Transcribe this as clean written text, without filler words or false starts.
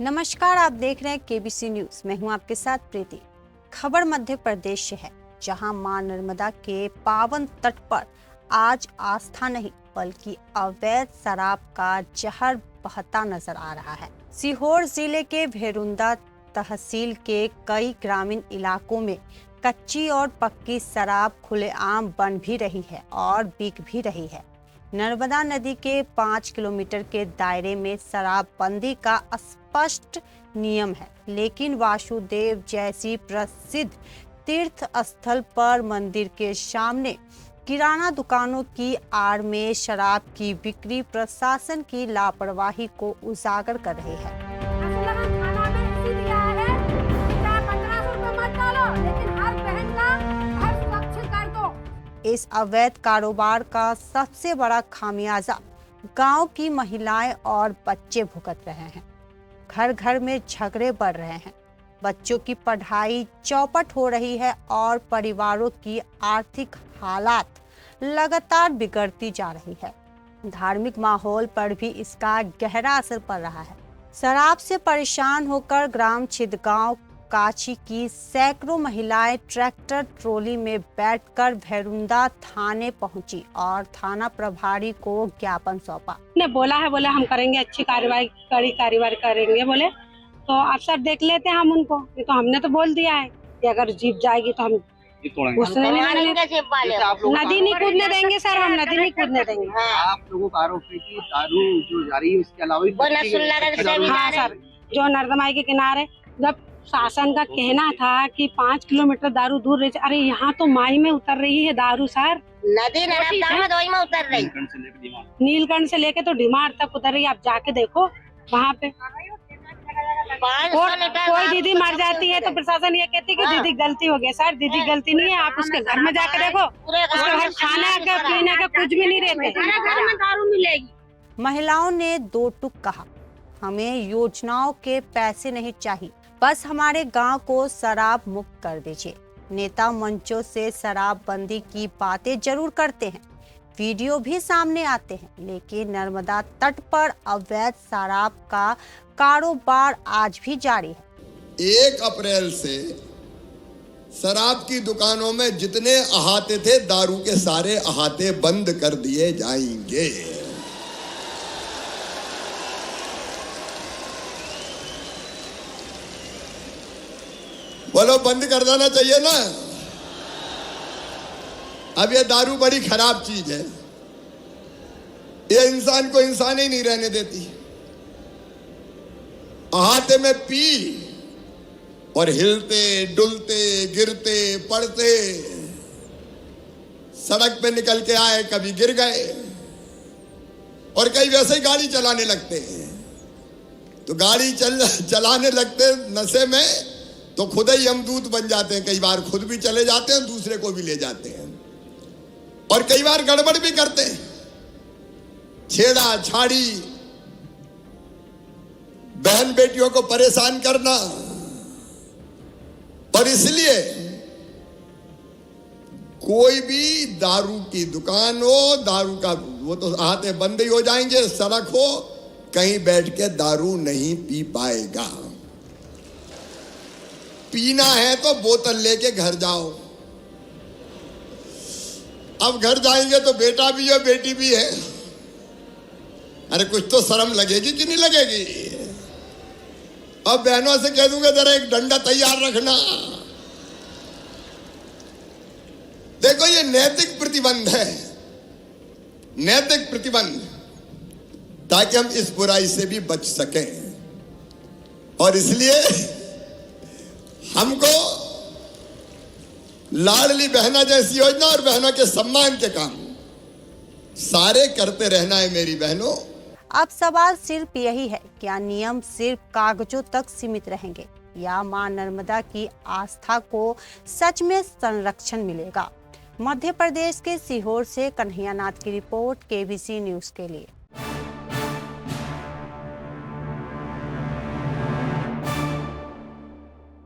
नमस्कार, आप देख रहे हैं केबीसी न्यूज। मैं हूं आपके साथ प्रीति। खबर मध्य प्रदेश से है, जहां मां नर्मदा के पावन तट पर आज आस्था नहीं बल्कि अवैध शराब का जहर बहता नजर आ रहा है। सीहोर जिले के भेरुंदा तहसील के कई ग्रामीण इलाकों में कच्ची और पक्की शराब खुलेआम बन भी रही है और बिक भी रही है। नर्मदा नदी के 5 किलोमीटर के दायरे में शराबबंदी का स्पष्ट नियम है, लेकिन वासुदेव जैसी प्रसिद्ध तीर्थ स्थल पर मंदिर के सामने किराना दुकानों की आड़ में शराब की बिक्री प्रशासन की लापरवाही को उजागर कर रही है। इस अवैध कारोबार का सबसे बड़ा खामियाजा गांव की महिलाएं और बच्चे भुगत रहे हैं। घर घर में झगड़े बढ़ रहे हैं, बच्चों की पढ़ाई चौपट हो रही है और परिवारों की आर्थिक हालात लगातार बिगड़ती जा रही है। धार्मिक माहौल पर भी इसका गहरा असर पड़ रहा है। शराब से परेशान होकर ग्राम छिदगांव काची की सैकड़ों महिलाएं ट्रैक्टर ट्रॉली में बैठकर भेरुंदा थाने पहुंची और थाना प्रभारी को ज्ञापन सौंपा। ने बोला है, बोले हम करेंगे, अच्छी कार्रवाई, कड़ी कार्रवाई करेंगे बोले, तो अफसर देख लेते हैं हम उनको। ये तो हमने तो बोल दिया है कि अगर जीप जाएगी तो हम घुसने नहीं देंगे, नदी नहीं कूदने देंगे सर, हम नदी नहीं कूदने देंगे। आप लोगों का आरोप है कि दारू जो जारी है उसके अलावा हाँ सर, जो नर्मदा के किनारे जब शासन का कहना था कि 5 किलोमीटर दारू दूर रही, अरे यहाँ तो माई में उतर रही है दारू सर, नदी में उतर रही, नीलकंठ से लेके तो डिमार तक उतर रही है। आप जाके देखो वहाँ पे कोई दीदी मर जाती है तो प्रशासन ये कहती है कि दीदी गलती हो गई। सर दीदी गलती नहीं है, आप उसके घर में जाके देखो, उसके घर खाने का पीने का कुछ भी नहीं रहते, घर में दारू मिलेगी। महिलाओं ने दो टूक कहा, हमें योजनाओं के पैसे नहीं चाहिए, बस हमारे गांव को शराब मुक्त कर दीजिए। नेता मंचों से शराबबंदी की बातें जरूर करते हैं, वीडियो भी सामने आते हैं, लेकिन नर्मदा तट पर अवैध शराब का कारोबार आज भी जारी है। 1 अप्रैल से शराब की दुकानों में जितने अहाते थे, दारू के सारे अहाते बंद कर दिए जाएंगे। बोलो बंद कर देना चाहिए ना। अब ये दारू बड़ी खराब चीज है, ये इंसान को इंसान ही नहीं रहने देती। अहाते में पी और हिलते डुलते गिरते पड़ते सड़क पे निकल के आए, कभी गिर गए और कई वैसे ही गाड़ी चलाने लगते हैं। तो गाड़ी चलाने लगते नशे में तो खुद ही यमदूत बन जाते हैं। कई बार खुद भी चले जाते हैं, दूसरे को भी ले जाते हैं और कई बार गड़बड़ भी करते हैं, छेड़ा छाड़ी, बहन बेटियों को परेशान करना। और इसलिए कोई भी दारू की दुकान हो, दारू का वो तो आते बंद ही हो जाएंगे, सड़क हो, कहीं बैठ के दारू नहीं पी पाएगा। पीना है तो बोतल लेके घर जाओ। अब घर जाएंगे तो बेटा भी है बेटी भी है, अरे कुछ तो शर्म लगेगी कि नहीं लगेगी। अब बहनों से कह दूंगा जरा एक डंडा तैयार रखना। देखो ये नैतिक प्रतिबंध है, नैतिक प्रतिबंध, ताकि हम इस बुराई से भी बच सकें। और इसलिए हमको लाडली बहना जैसी योजना और बहनों के सम्मान के काम सारे करते रहना है मेरी बहनों। अब सवाल सिर्फ यही है, क्या नियम सिर्फ कागजों तक सीमित रहेंगे या मां नर्मदा की आस्था को सच में संरक्षण मिलेगा? मध्य प्रदेश के सीहोर से कन्हैया नाथ की रिपोर्ट, केबीसी न्यूज के लिए।